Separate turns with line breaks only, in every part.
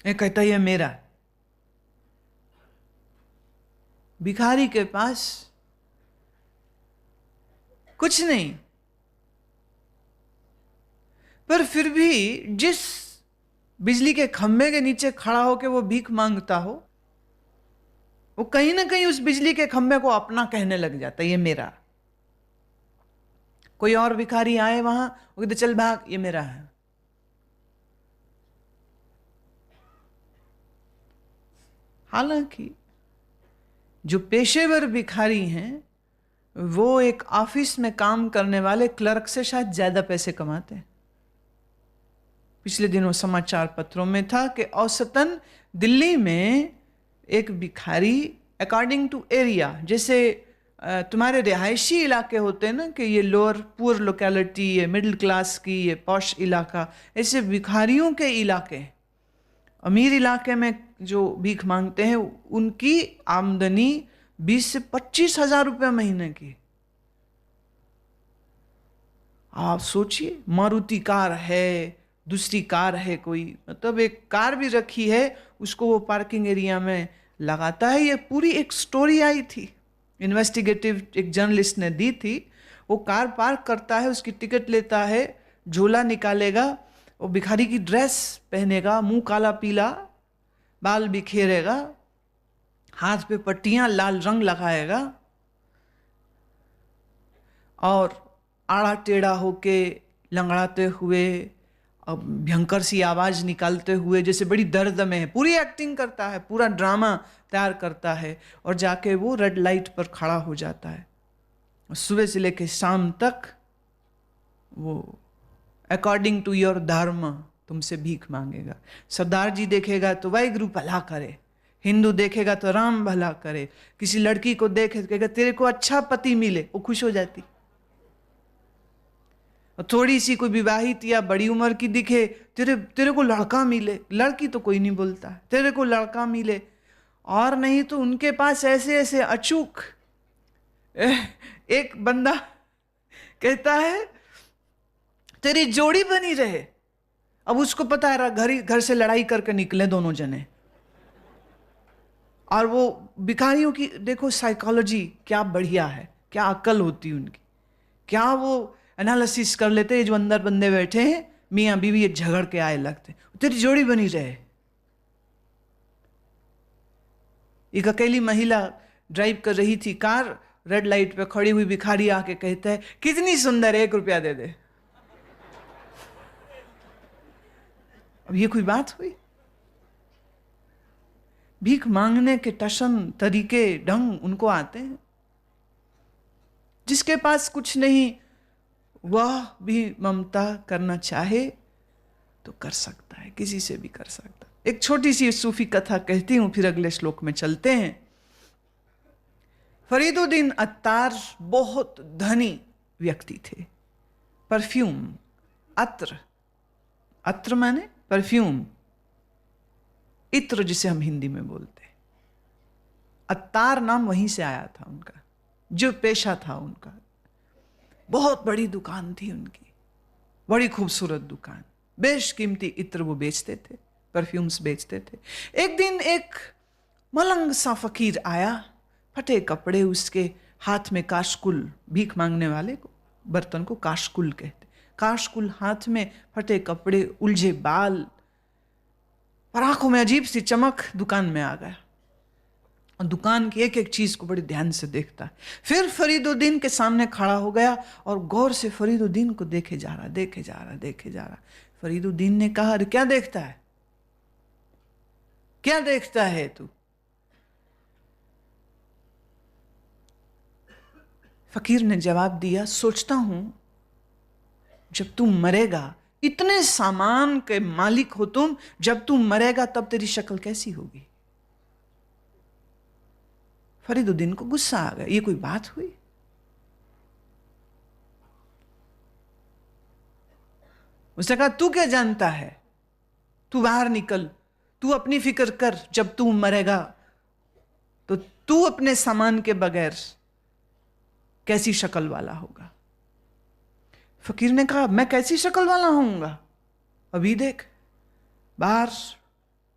ये कहता ये मेरा। भिखारी के पास कुछ नहीं, पर फिर भी जिस बिजली के खंभे के नीचे खड़ा होकर वो भीख मांगता हो, वो कहीं ना कहीं उस बिजली के खंभे को अपना कहने लग जाता, ये मेरा। कोई और भिखारी आए वहां, वो कहते चल भाग, ये मेरा है। हालांकि जो पेशेवर भिखारी हैं वो एक ऑफिस में काम करने वाले क्लर्क से शायद ज्यादा पैसे कमाते हैं। पिछले दिनों समाचार पत्रों में था कि औसतन दिल्ली में एक भिखारी अकॉर्डिंग टू एरिया, जैसे तुम्हारे रिहायशी इलाके होते हैं ना कि ये लोअर पुअर लोकेलिटी, ये मिडिल क्लास की, ये पॉश इलाका, ऐसे भिखारियों के इलाके, अमीर इलाके में जो भीख मांगते हैं उनकी आमदनी 20 से 25 हजार रुपये महीने की। आप सोचिए, मारुति कार है, दूसरी कार है, कोई मतलब एक कार भी रखी है, उसको वो पार्किंग एरिया में लगाता है। ये पूरी एक स्टोरी आई थी, इन्वेस्टिगेटिव एक जर्नलिस्ट ने दी थी। वो कार पार्क करता है, उसकी टिकट लेता है, झोला निकालेगा, वो भिखारी की ड्रेस पहनेगा, मुंह काला पीला, बाल बिखेरेगा, हाथ पे पट्टियां लाल रंग लगाएगा और आड़ा टेढ़ा होके लंगड़ाते हुए, भयंकर सी आवाज निकालते हुए, जैसे बड़ी दर्द में है, पूरी एक्टिंग करता है, पूरा ड्रामा तैयार करता है और जाके वो रेड लाइट पर खड़ा हो जाता है। सुबह से लेके शाम तक वो अकॉर्डिंग टू योर धर्म तुमसे भीख मांगेगा। सरदार जी देखेगा तो वाहिगुरु भला करे, हिंदू देखेगा तो राम भला करे, किसी लड़की को देखे तो कहेगा तेरे को अच्छा पति मिले, वो खुश हो जाती। और थोड़ी सी कोई विवाहित या बड़ी उम्र की दिखे, तेरे को लड़का मिले, लड़की तो कोई नहीं बोलता, तेरे को लड़का मिले। और नहीं तो उनके पास ऐसे ऐसे अचूक, एक बंदा कहता है तेरी जोड़ी बनी रहे। अब उसको पता है घर से लड़ाई करके निकले दोनों जने। और वो भिखारियों की देखो साइकोलॉजी क्या बढ़िया है, क्या अक्ल होती उनकी, क्या वो एनालिसिस कर लेते हैं। जो अंदर बंदे बैठे हैं मियाँ बीवी, ये झगड़ के आए लगते, तेरी जोड़ी बनी रहे। एक अकेली महिला ड्राइव कर रही थी कार, रेड लाइट पे खड़ी हुई भिखारी आके कहता है कितनी सुंदर है, 1 रुपया दे दे। अब ये कोई बात हुई? भीख मांगने के टशन तरीके ढंग उनको आते हैं। जिसके पास कुछ नहीं वह भी ममता करना चाहे तो कर सकता है, किसी से भी कर सकता है। एक छोटी सी सूफी कथा कहती हूं, फिर अगले श्लोक में चलते हैं। फरीदुद्दीन अत्तार बहुत धनी व्यक्ति थे। परफ्यूम, अत्र माने परफ्यूम, इत्र जिसे हम हिंदी में बोलते हैं। अत्तार नाम वहीं से आया था उनका, जो पेशा था उनका। बहुत बड़ी दुकान थी उनकी, बड़ी खूबसूरत दुकान, बेशकीमती इत्र वो बेचते थे, परफ्यूम्स बेचते थे। एक दिन एक मलंग सा फकीर आया, फटे कपड़े, उसके हाथ में काशकुल, भीख मांगने वाले को बर्तन को काशकुल कहते, काशकुल हाथ में, फटे कपड़े, उलझे बाल, पर आंखों में अजीब सी चमक। दुकान में आ गया और दुकान की एक एक चीज को बड़े ध्यान से देखता है। फिर फरीदुद्दीन के सामने खड़ा हो गया और गौर से फरीदुद्दीन को देखे जा रहा। फरीदुद्दीन ने कहा अरे क्या देखता है, क्या देखता है तू? फकीर ने जवाब दिया, सोचता हूं जब तू मरेगा, इतने सामान के मालिक हो तुम, जब तू मरेगा तब तेरी शक्ल कैसी होगी? फरीदुद्दीन को गुस्सा आ गया, ये कोई बात हुई? उसने कहा तू क्या जानता है, तू बाहर निकल, तू अपनी फिक्र कर, जब तू मरेगा तो तू अपने सामान के बगैर कैसी शक्ल वाला होगा। फकीर ने कहा मैं कैसी शक्ल वाला होऊंगा? अभी देख, बाहर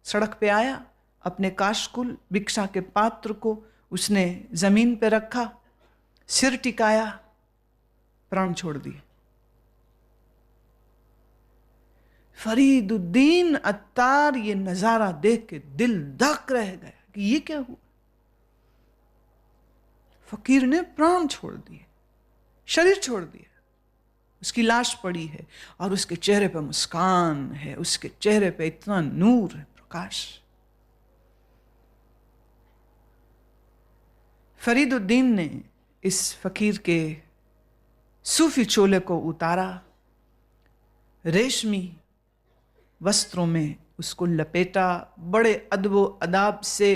सड़क पे आया, अपने काशकुल भिक्षा के पात्र को उसने जमीन पे रखा, सिर टिकाया, प्राण छोड़ दिए। फरीदुद्दीन अत्तार ये नजारा देख के दिल धक रह गया कि ये क्या हुआ। फकीर ने प्राण छोड़ दिए, शरीर छोड़ दिया। उसकी लाश पड़ी है और उसके चेहरे पे मुस्कान है, उसके चेहरे पे इतना नूर है, प्रकाश। फरीदुद्दीन ने इस फकीर के सूफी चोले को उतारा, रेशमी वस्त्रों में उसको लपेटा, बड़े अदबो अदाब से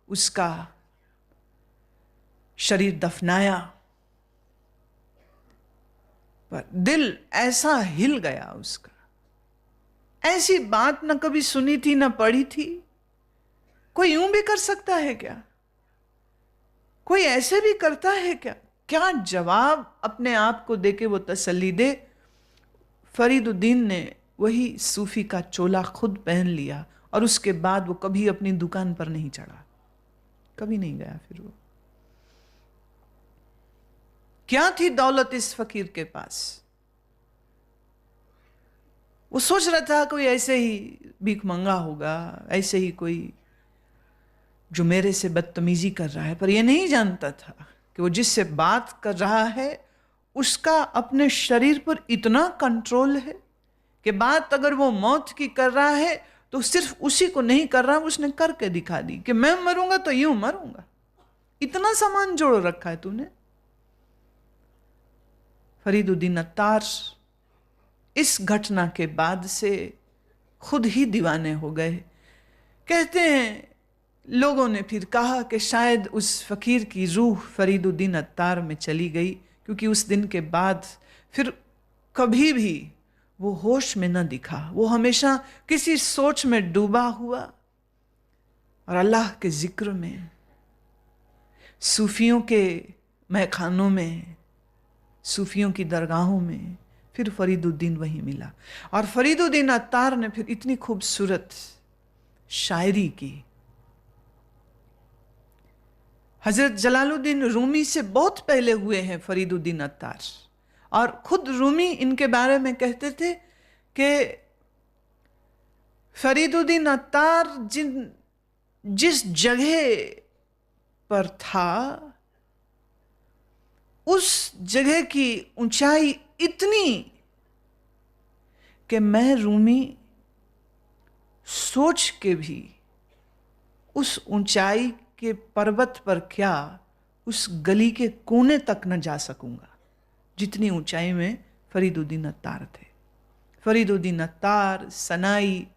उसका शरीर दफनाया। पर दिल ऐसा हिल गया उसका, ऐसी बात न कभी सुनी थी न पढ़ी थी। कोई यूं भी कर सकता है क्या? कोई ऐसे भी करता है क्या? क्या जवाब अपने आप को देके वो तसल्ली दे। फरीदुद्दीन ने वही सूफी का चोला खुद पहन लिया और उसके बाद वो कभी अपनी दुकान पर नहीं चढ़ा, कभी नहीं गया। फिर वो क्या थी दौलत इस फकीर के पास? वो सोच रहा था कोई ऐसे ही भीख मंगा होगा, ऐसे ही कोई जो मेरे से बदतमीजी कर रहा है। पर यह नहीं जानता था कि वो जिससे बात कर रहा है उसका अपने शरीर पर इतना कंट्रोल है कि बात अगर वो मौत की कर रहा है तो सिर्फ उसी को नहीं कर रहा, उसने करके दिखा दी कि मैं मरूंगा तो यूं मरूंगा। इतना सामान जोड़ रखा है तूने। फरीदुद्दीन अत्तार इस घटना के बाद से खुद ही दीवाने हो गए। कहते हैं लोगों ने फिर कहा कि शायद उस फकीर की रूह फरीदुद्दीन अत्तार में चली गई, क्योंकि उस दिन के बाद फिर कभी भी वो होश में न दिखा। वो हमेशा किसी सोच में डूबा हुआ और अल्लाह के जिक्र में, सूफियों के महखानों में, सूफियों की दरगाहों में। फिर फरीदुद्दीन वहीं मिला और फरीदुद्दीन अत्तार ने फिर इतनी खूबसूरत शायरी की। हजरत जलालुद्दीन रूमी से बहुत पहले हुए हैं फरीदुद्दीन अत्तार, और खुद रूमी इनके बारे में कहते थे कि फरीदुद्दीन अत्तार जिस जगह पर था उस जगह की ऊंचाई इतनी कि मैं रूमी सोच के भी उस ऊंचाई के पर्वत पर क्या उस गली के कोने तक न जा सकूंगा जितनी ऊंचाई में फरीदुद्दीन अत्तार थे। फरीदुद्दीन अत्तार, सनाई,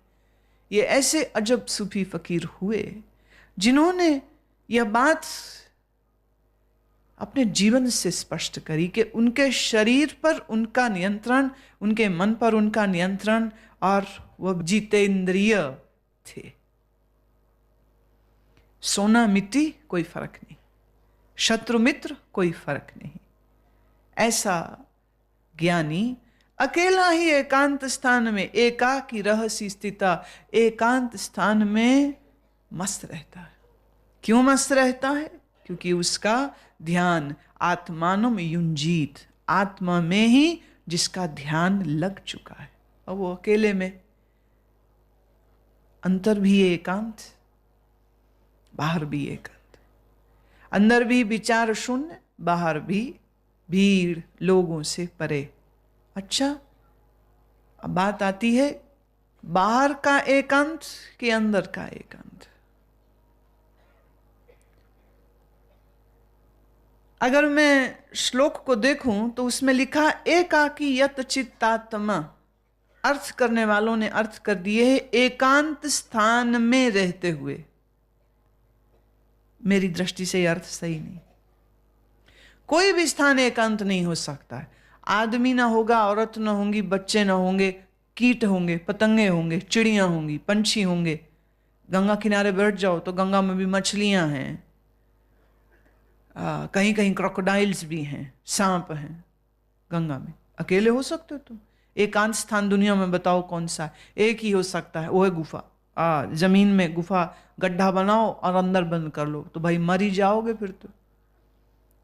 ये ऐसे अजब सूफी फकीर हुए जिन्होंने यह बात अपने जीवन से स्पष्ट करी कि उनके शरीर पर उनका नियंत्रण, उनके मन पर उनका नियंत्रण, और वह जितेंद्रिय थे। सोना मिट्टी कोई फर्क नहीं, शत्रु मित्र कोई फर्क नहीं। ऐसा ज्ञानी अकेला ही एकांत स्थान में, एकाकी रहसी स्थिता, एकांत स्थान में मस्त रहता है। क्यों मस्त रहता है? क्योंकि उसका ध्यान आत्मानुम युंजीत, आत्मा में ही जिसका ध्यान लग चुका है। और वो अकेले में, अंतर भी एकांत, बाहर भी एकांत, अंदर भी विचार शून्य, बाहर भी भीड़ लोगों से परे। अच्छा, अब बात आती है बाहर का एकांत कि अंदर का एकांत। अगर मैं श्लोक को देखूं तो उसमें लिखा एकाकी यत चित्तात्मा। अर्थ करने वालों ने अर्थ कर दिए है एकांत स्थान में रहते हुए। मेरी दृष्टि से यह अर्थ सही नहीं। कोई भी स्थान एकांत नहीं हो सकता है। आदमी ना होगा, औरत ना होंगी, बच्चे ना होंगे, कीट होंगे, पतंगे होंगे, चिड़ियां होंगी, पंछी होंगे। गंगा किनारे बैठ जाओ तो गंगा में भी मछलियां हैं, कहीं कहीं क्रोकोडाइल्स भी हैं, सांप हैं गंगा में। अकेले हो सकते हो तुम? एकांत स्थान दुनिया में बताओ कौन सा है? एक ही हो सकता है, वो है गुफा। जमीन में गुफा गड्ढा बनाओ और अंदर बंद कर लो, तो भाई मर ही जाओगे फिर तो।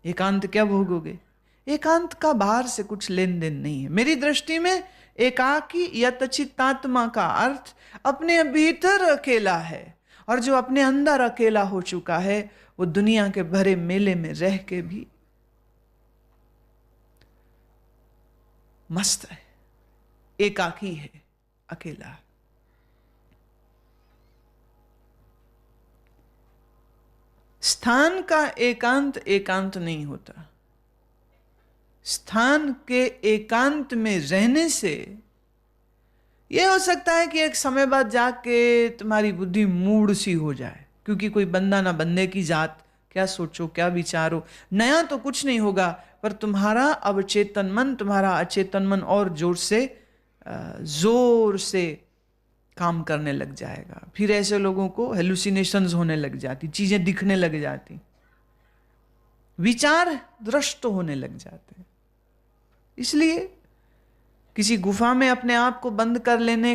एकांत क्या भोगोगे? एकांत का बाहर से कुछ लेन देन नहीं है। मेरी दृष्टि में एकाकी यतचित्तात्मा का अर्थ अपने भीतर अकेला है, और जो अपने अंदर अकेला हो चुका है वो दुनिया के भरे मेले में रह के भी मस्त है, एकाकी है, अकेला है। स्थान का एकांत एकांत नहीं होता। स्थान के एकांत में रहने से यह हो सकता है कि एक समय बाद जाके तुम्हारी बुद्धि मूड सी हो जाए, क्योंकि कोई बंदा ना बंदे की जात, क्या सोचो क्या विचारो, नया तो कुछ नहीं होगा, पर तुम्हारा अवचेतन मन, तुम्हारा अचेतन मन और जोर से काम करने लग जाएगा। फिर ऐसे लोगों को हेलुसिनेशंस होने लग जाती, चीजें दिखने लग जाती, विचार दृष्ट होने लग जाते। इसलिए किसी गुफा में अपने आप को बंद कर लेने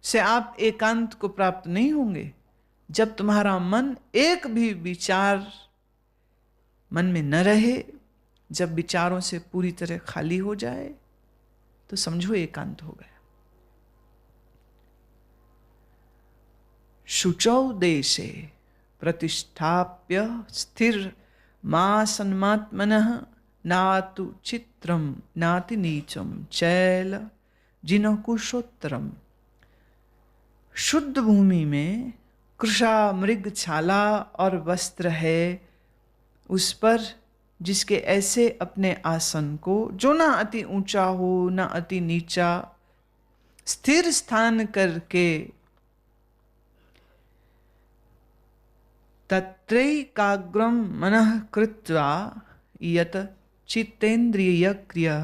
से आप एकांत को प्राप्त नहीं होंगे। जब तुम्हारा मन एक भी विचार मन में न रहे, जब विचारों से पूरी तरह खाली हो जाए, तो समझो एकांत हो गया। शुचौ देशे प्रतिष्ठाप्य स्थिर मासन्मात्मनः नातु चित्रम नाति नीचम चैल जिनो कुशोत्तरम। शुद्ध भूमि में कृषा मृग छाला और वस्त्र है, उस पर जिसके ऐसे अपने आसन को, जो ना अति ऊंचा हो ना अति नीचा, स्थिर स्थान करके तत्रैकाग्रम मनः कृत्वा यत चित्तेन्द्रिय क्रिया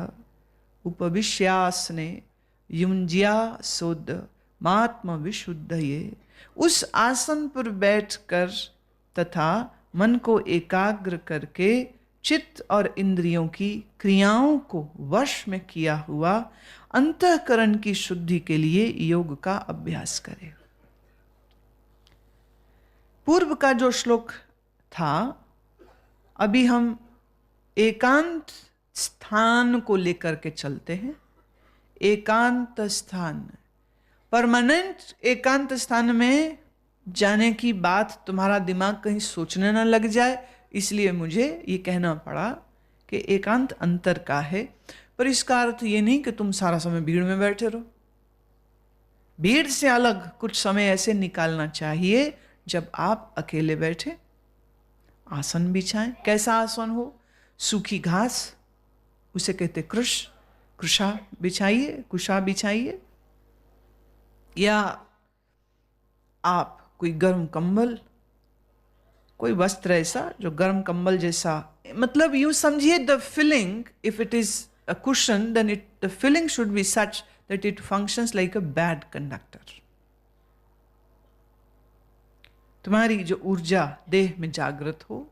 उपविश्यासने युंज्या सोद मात्म विशुद्धये। उस आसन पर बैठकर तथा मन को एकाग्र करके चित्त और इंद्रियों की क्रियाओं को वश में किया हुआ अंतःकरण की शुद्धि के लिए योग का अभ्यास करें। पूर्व का जो श्लोक था, अभी हम एकांत स्थान को लेकर के चलते हैं। एकांत स्थान, परमानेंट एकांत स्थान में जाने की बात तुम्हारा दिमाग कहीं सोचने ना लग जाए, इसलिए मुझे ये कहना पड़ा कि एकांत अंतर का है। पर इसका अर्थ ये नहीं कि तुम सारा समय भीड़ में बैठे रहो। भीड़ से अलग कुछ समय ऐसे निकालना चाहिए जब आप अकेले बैठे, आसन बिछाएं। कैसा आसन हो? सूखी घास, उसे कहते कृषा बिछाइए, कुशा बिछाइए, या आप कोई गर्म कंबल, कोई वस्त्र ऐसा जो गर्म कंबल जैसा, मतलब यूं समझिए the filling, if it is a cushion then the filling should be such that it functions like a bad conductor. तुम्हारी जो ऊर्जा देह में जागृत हो,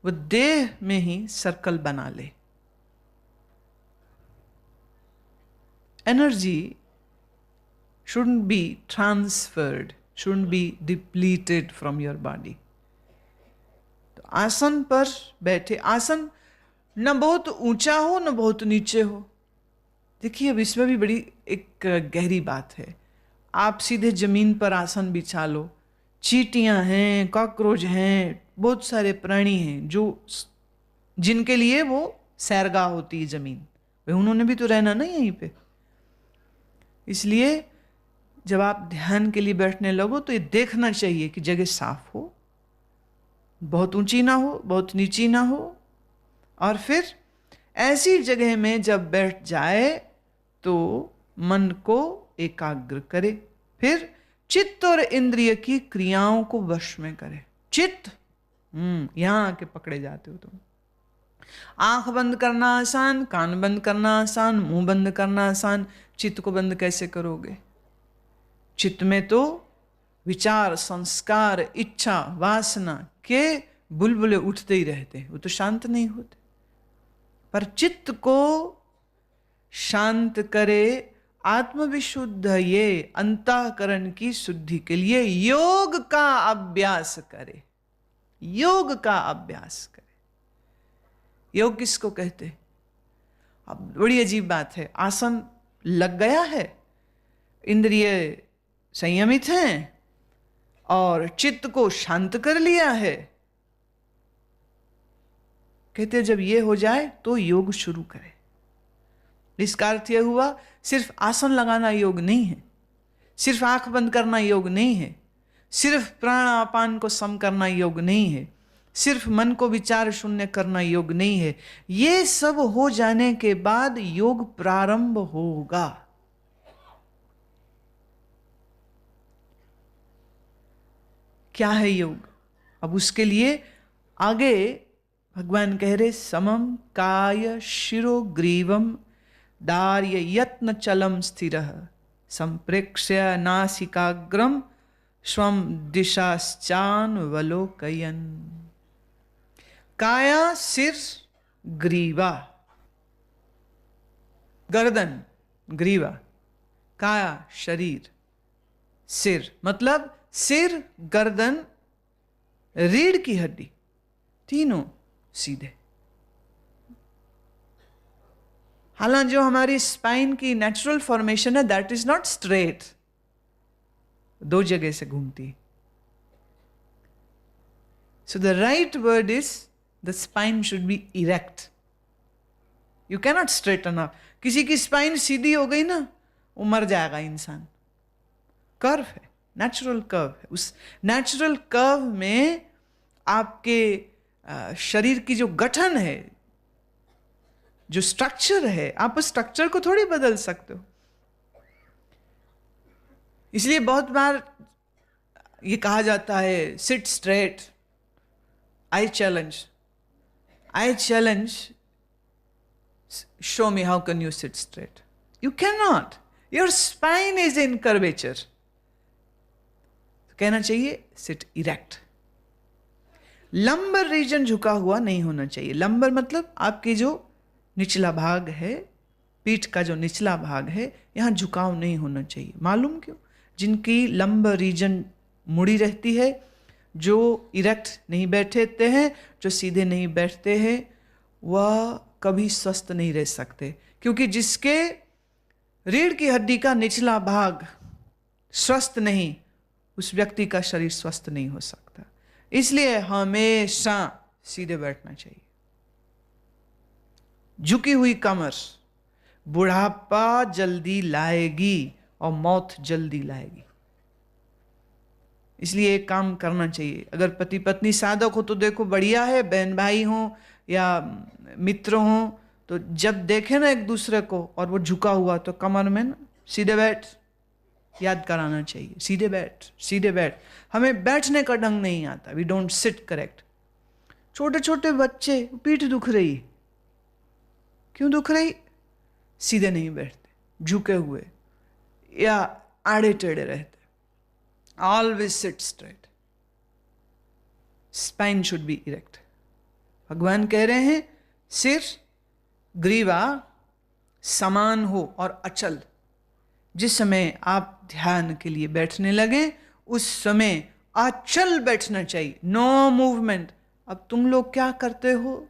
वो देह में ही सर्कल बना ले। Energy shouldn't be transferred, shouldn't be depleted from your body. तो आसन पर बैठे, आसन न बहुत ऊंचा हो न बहुत नीचे हो। देखिए अब इसमें भी बड़ी एक गहरी बात है। आप सीधे जमीन पर आसन बिछा लो, चींटियां हैं, कॉकरोच हैं, बहुत सारे प्राणी हैं जो जिनके लिए वो सैरगाह होती है जमीन, भाई उन्होंने भी तो रहना ना यहीं पे। इसलिए जब आप ध्यान के लिए बैठने लगो तो ये देखना चाहिए कि जगह साफ हो, बहुत ऊंची ना हो, बहुत नीची ना हो, और फिर ऐसी जगह में जब बैठ जाए तो मन को एकाग्र करे, फिर चित्त और इंद्रिय की क्रियाओं को वश में करे। चित्त यहां आके पकड़े जाते हो तुम। आंख बंद करना आसान, कान बंद करना आसान, मुंह बंद करना आसान, चित्त को बंद कैसे करोगे? चित्त में तो विचार, संस्कार, इच्छा, वासना के बुलबुले उठते ही रहते हैं, वो तो शांत नहीं होते। पर चित्त को शांत करे आत्मविशुद्ध ये अंतःकरण की शुद्धि के लिए योग का अभ्यास करे, योग का अभ्यास करे। योग किसको कहते हैं? अब बड़ी अजीब बात है, आसन लग गया है, इंद्रिय संयमित हैं और चित्त को शांत कर लिया है, कहते जब ये हो जाए तो योग शुरू करें। इसका अर्थ यह हुआ सिर्फ आसन लगाना योग नहीं है, सिर्फ आंख बंद करना योग नहीं है, सिर्फ प्राणापान को सम करना योग नहीं है, सिर्फ मन को विचार शून्य करना योग नहीं है। ये सब हो जाने के बाद योग प्रारंभ होगा। क्या है योग? अब उसके लिए आगे भगवान कह रहे समम काय शिरो ग्रीवम दार्य यत्न चलम स्थिरः संप्रेक्ष्य नासिकाग्रम स्वम दिशाश्चान्वलोकयन्। काया सिर, ग्रीवा गर्दन, ग्रीवा काया शरीर, सिर मतलब सिर, गर्दन, रीढ़ की हड्डी, तीनों सीधे। हालांकि जो हमारी स्पाइन की नेचुरल फॉर्मेशन है दैट इज नॉट स्ट्रेट, दो जगह से घूमती। So the right word is the spine should be erect, you cannot straighten up. किसी की स्पाइन सीधी हो गई ना, वो मर जाएगा इंसान। कर्व है, नेचुरल कर्व है, उस नेचुरल कर्व में आपके शरीर की जो गठन है, जो स्ट्रक्चर है, आप उस स्ट्रक्चर को थोड़ी बदल सकते हो। इसलिए बहुत बार ये कहा जाता है seat straight, I challenge show me how can you sit straight. You can not, your spine is in curvature. कहना चाहिए सिट इरेक्ट। लंबर रीजन झुका हुआ नहीं होना चाहिए। लंबर मतलब आपके जो निचला भाग है, पीठ का जो निचला भाग है, यहां झुकाव नहीं होना चाहिए। मालूम क्यों? जिनकी लंबर रीजन मुड़ी रहती है, जो इरेक्ट नहीं बैठते हैं, जो सीधे नहीं बैठते हैं, वह कभी स्वस्थ नहीं रह सकते। क्योंकि जिसके रीढ़ की हड्डी का निचला भाग स्वस्थ नहीं, उस व्यक्ति का शरीर स्वस्थ नहीं हो सकता। इसलिए हमेशा सीधे बैठना चाहिए। झुकी हुई कमर बुढ़ापा जल्दी लाएगी और मौत जल्दी लाएगी। इसलिए एक काम करना चाहिए। अगर पति पत्नी साधक हो तो देखो बढ़िया है, बहन भाई हो या मित्र हो, तो जब देखे ना एक दूसरे को और वो झुका हुआ, तो कमर में ना सीधे बैठ याद कराना चाहिए। सीधे बैठ, सीधे बैठ। हमें बैठने का ढंग नहीं आता, वी डोंट सिट करेक्ट। छोटे छोटे बच्चे, पीठ दुख रही, क्यों दुख रही? सीधे नहीं बैठते, झुके हुए या आड़े टेढ़े रहते। Always seat straight, spine should be erect. भगवान कह रहे हैं सिर, ग्रीवा समान हो और अचल। जिस समय आप ध्यान के लिए बैठने लगे, उस समय अचल बैठना चाहिए, नो मूवमेंट। अब तुम लोग क्या करते हो?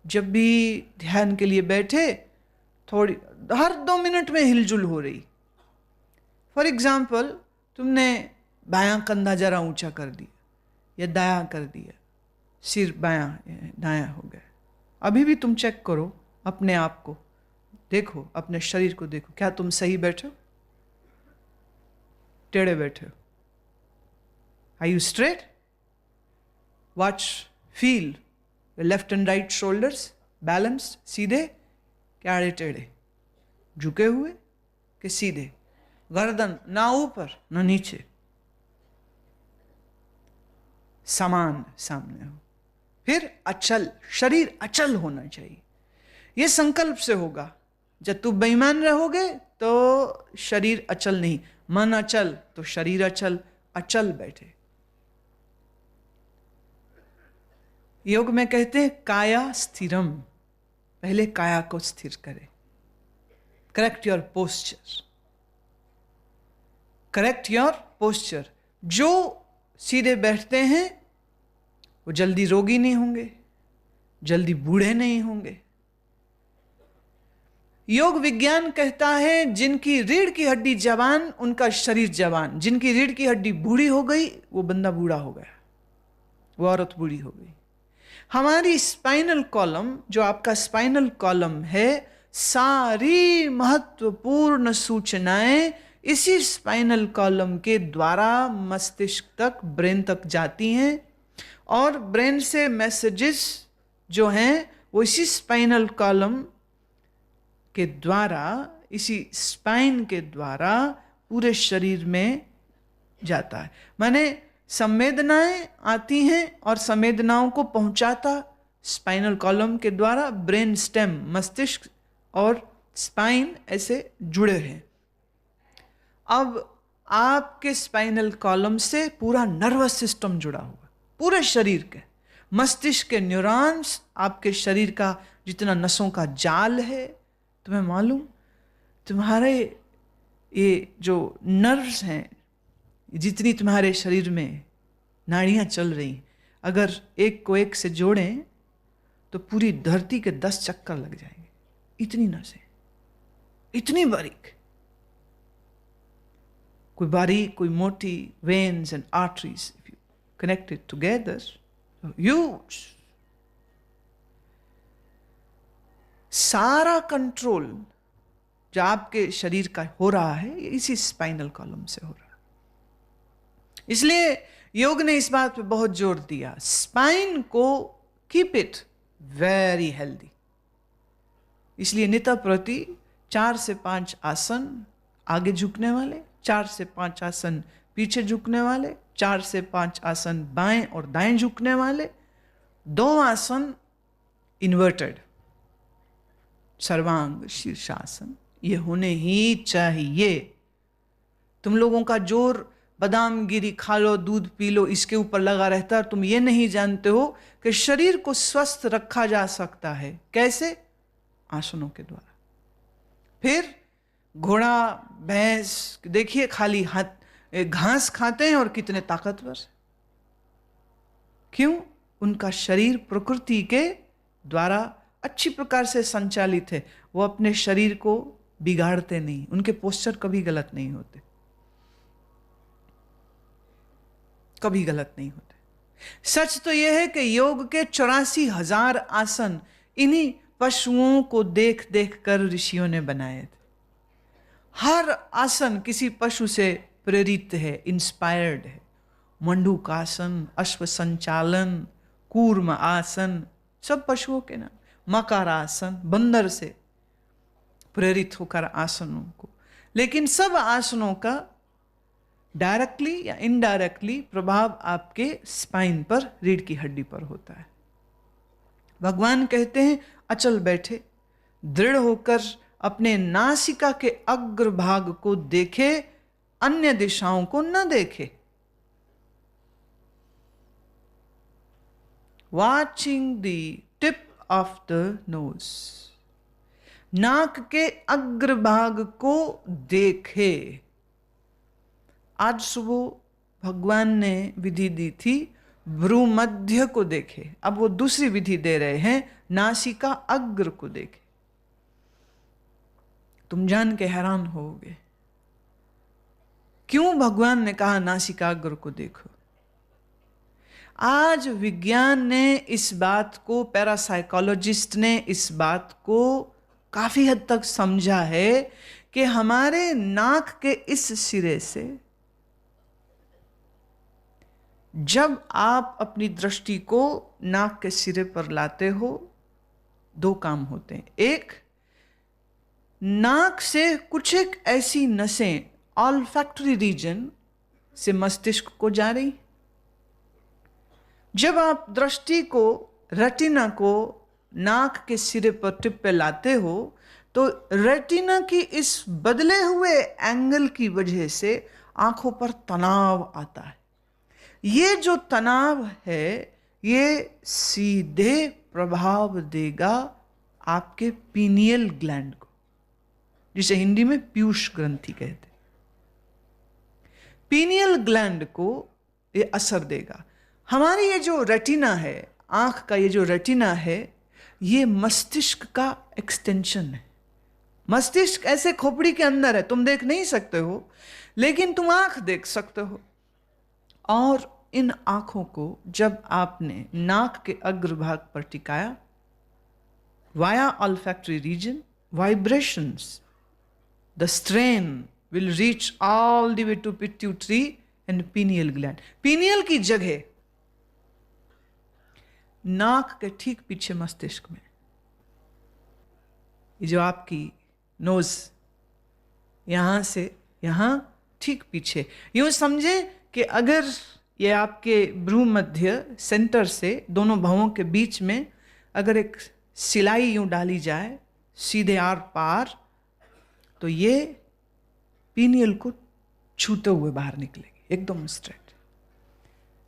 जब भी ध्यान के लिए बैठे, थोड़ी हर 2 मिनट में हिलजुल हो रही। फॉर एग्जाम्पल, तुमने बायां कंधा जरा ऊंचा कर दिया या दायां कर दिया, सिर बायां दायां हो गया। अभी भी तुम चेक करो अपने आप को, देखो अपने शरीर को देखो, क्या तुम सही बैठे हो, टेढ़े बैठे हो? Are you straight? Watch, feel left and right shoulders balanced, सीधे क्या आड़े टेढ़े, झुके हुए कि सीधे, गर्दन ना ऊपर ना नीचे, समान सामने हो। फिर अचल, शरीर अचल होना चाहिए। यह संकल्प से होगा। जब तुम बेईमान रहोगे तो शरीर अचल नहीं, मन अचल तो शरीर अचल, अचल बैठे। योग में कहते हैं काया स्थिरम, पहले काया को स्थिर करें। Correct your posture, correct your posture. जो सीधे बैठते हैं वो जल्दी रोगी नहीं होंगे, जल्दी बूढ़े नहीं होंगे। योग विज्ञान कहता है जिनकी रीढ़ की हड्डी जवान उनका शरीर जवान, जिनकी रीढ़ की हड्डी बूढ़ी हो गई वो बंदा बूढ़ा हो गया, वो औरत बूढ़ी हो गई। हमारी स्पाइनल कॉलम, जो आपका स्पाइनल कॉलम है, सारी महत्वपूर्ण सूचनाएं इसी स्पाइनल कॉलम के द्वारा मस्तिष्क तक, ब्रेन तक जाती हैं, और ब्रेन से मैसेजेस जो हैं वो इसी स्पाइनल कॉलम के द्वारा, इसी स्पाइन के द्वारा पूरे शरीर में जाता है। माने संवेदनाएं आती हैं और संवेदनाओं को पहुंचाता स्पाइनल कॉलम के द्वारा। ब्रेन स्टेम, मस्तिष्क और स्पाइन ऐसे जुड़े हैं। अब आपके स्पाइनल कॉलम से पूरा नर्वस सिस्टम जुड़ा हुआ, पूरे शरीर के मस्तिष्क के न्यूरॉन्स, आपके शरीर का जितना नसों का जाल है, तुम्हें मालूम, तुम्हारे ये जो नर्व्स हैं, जितनी तुम्हारे शरीर में नाड़ियां चल रही, अगर एक को एक से जोड़ें तो पूरी धरती के 10 चक्कर लग जाएंगे। इतनी नसें, इतनी बारीक, कोई बारीक कोई मोटी, veins and arteries if you connected together, huge. सारा कंट्रोल जो आपके शरीर का हो रहा है इसी स्पाइनल कॉलम से हो रहा है। इसलिए योग ने इस बात पे बहुत जोर दिया, स्पाइन को कीप इट वेरी हेल्दी। इसलिए नित्य प्रति 4 से 5 आसन आगे झुकने वाले, 4 से 5 आसन पीछे झुकने वाले, 4 से 5 आसन बाएं और दाएं झुकने वाले, 2 आसन इन्वर्टेड, सर्वांग शीर्षासन, ये होने ही चाहिए। तुम लोगों का जोर बादाम गिरी खा लो, दूध पी लो, इसके ऊपर लगा रहता है। तुम ये नहीं जानते हो कि शरीर को स्वस्थ रखा जा सकता है कैसे? आसनों के द्वारा। फिर घोड़ा, भैंस देखिए खाली हाथ घास खाते हैं और कितने ताकतवर। क्यों? उनका शरीर प्रकृति के द्वारा अच्छी प्रकार से संचालित है। वो अपने शरीर को बिगाड़ते नहीं, उनके पोस्चर कभी गलत नहीं होते, कभी गलत नहीं होते। सच तो यह है कि योग के 84,000 आसन इन्हीं पशुओं को देख देख कर ऋषियों ने बनाए थे। हर आसन किसी पशु से प्रेरित है, इंस्पायर्ड है। मंडूकासन, अश्व संचालन, कूर्म आसन, सब पशुओं के नाम। मकरासन, बंदर से प्रेरित होकर आसनों को। लेकिन सब आसनों का डायरेक्टली या इनडायरेक्टली प्रभाव आपके स्पाइन पर, रीढ़ की हड्डी पर होता है। भगवान कहते हैं अचल बैठे, दृढ़ होकर अपने नासिका के अग्रभाग को देखे, अन्य दिशाओं को न देखे। Watching the tip of the nose, नाक के अग्रभाग को देखे। आज सुबह भगवान ने विधि दी थी भ्रूमध्य को देखे, अब वो दूसरी विधि दे रहे हैं, नासिका अग्र को देखे। तुम जान के हैरान होगे क्यों भगवान ने कहा नासिका अग्र को देखो। आज विज्ञान ने इस बात को, पैरासाइकोलॉजिस्ट ने इस बात को काफी हद तक समझा है कि हमारे नाक के इस सिरे से जब आप अपनी दृष्टि को नाक के सिरे पर लाते हो, 2 काम होते हैं। एक, नाक से कुछ एक ऐसी नसें ऑल्फैक्टरी रीजन से मस्तिष्क को जा रही। जब आप दृष्टि को, रेटिना को नाक के सिरे पर टिप पे लाते हो तो रेटिना की इस बदले हुए एंगल की वजह से आंखों पर तनाव आता है। ये जो तनाव है ये सीधे प्रभाव देगा आपके पीनियल ग्लैंड को, जिसे हिंदी में पीयूष ग्रंथि कहते हैं। पीनियल ग्लैंड को ये असर देगा। हमारी ये जो रेटिना है, आंख का ये जो रेटिना है, ये मस्तिष्क का एक्सटेंशन है। मस्तिष्क ऐसे खोपड़ी के अंदर है, तुम देख नहीं सकते हो, लेकिन तुम आंख देख सकते हो। और इन आंखों को जब आपने नाक के अग्रभाग पर टिकाया, via olfactory region, vibrations, the strain will reach all the way to pituitary and pineal gland. pineal की जगह नाक के ठीक पीछे मस्तिष्क में, ये जो आपकी नोज यहां से यहां ठीक पीछे, यूं समझे कि अगर ये आपके भ्रू मध्य सेंटर से दोनों भवों के बीच में अगर एक सिलाई यूं डाली जाए सीधे आर पार, तो ये पीनियल को छूते हुए बाहर निकलेगी, एकदम स्ट्रेट।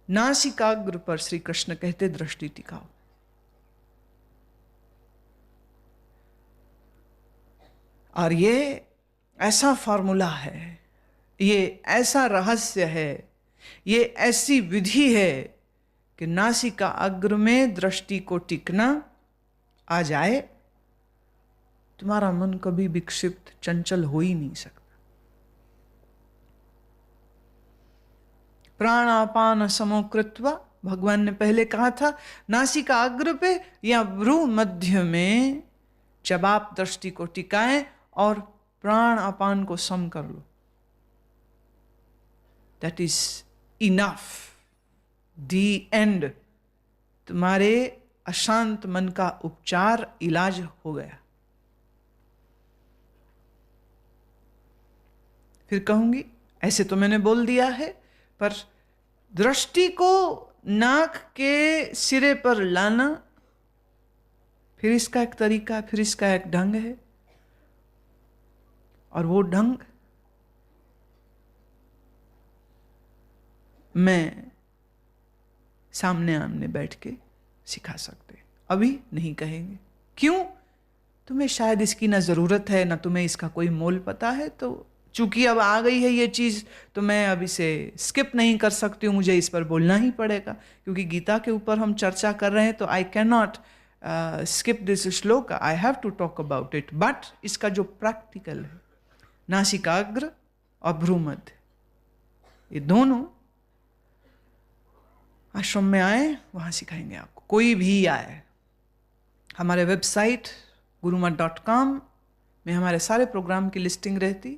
नासिकाग्र पर श्री कृष्ण कहते दृष्टि टिकाओ। और ये ऐसा फॉर्मूला है, ये ऐसा रहस्य है, ये ऐसी विधि है कि नासिका अग्र में दृष्टि को टिकना आ जाए, तुम्हारा मन कभी विक्षिप्त चंचल हो ही नहीं सकता। प्राणापान समोकृत्वा, भगवान ने पहले कहा था नासिका अग्र पे या भ्रू मध्य में जब आप दृष्टि को टिकाएं और प्राण अपान को सम कर लो, that is enough, the end. तुम्हारे अशांत मन का उपचार, इलाज हो गया। फिर कहूंगी, ऐसे तो मैंने बोल दिया है, पर दृष्टि को नाक के सिरे पर लाना, फिर इसका एक तरीका, फिर इसका एक ढंग है। और वो ढंग मैं सामने आमने बैठ के सिखा सकते, अभी नहीं कहेंगे। क्यों? तुम्हें शायद इसकी ना ज़रूरत है, ना तुम्हें इसका कोई मोल पता है। तो चूंकि अब आ गई है ये चीज़, तो मैं अब इसे स्किप नहीं कर सकती हूँ, मुझे इस पर बोलना ही पड़ेगा, क्योंकि गीता के ऊपर हम चर्चा कर रहे हैं। तो I can not skip this श्लोक, I have to talk about it. But इसका जो प्रैक्टिकल है, नासिकाग्र और भ्रूमध्य, ये दोनों आश्रम में आए, वहाँ सिखाएंगे आपको, कोई भी आए। हमारे वेबसाइट gurumat.com में हमारे सारे प्रोग्राम की लिस्टिंग रहती।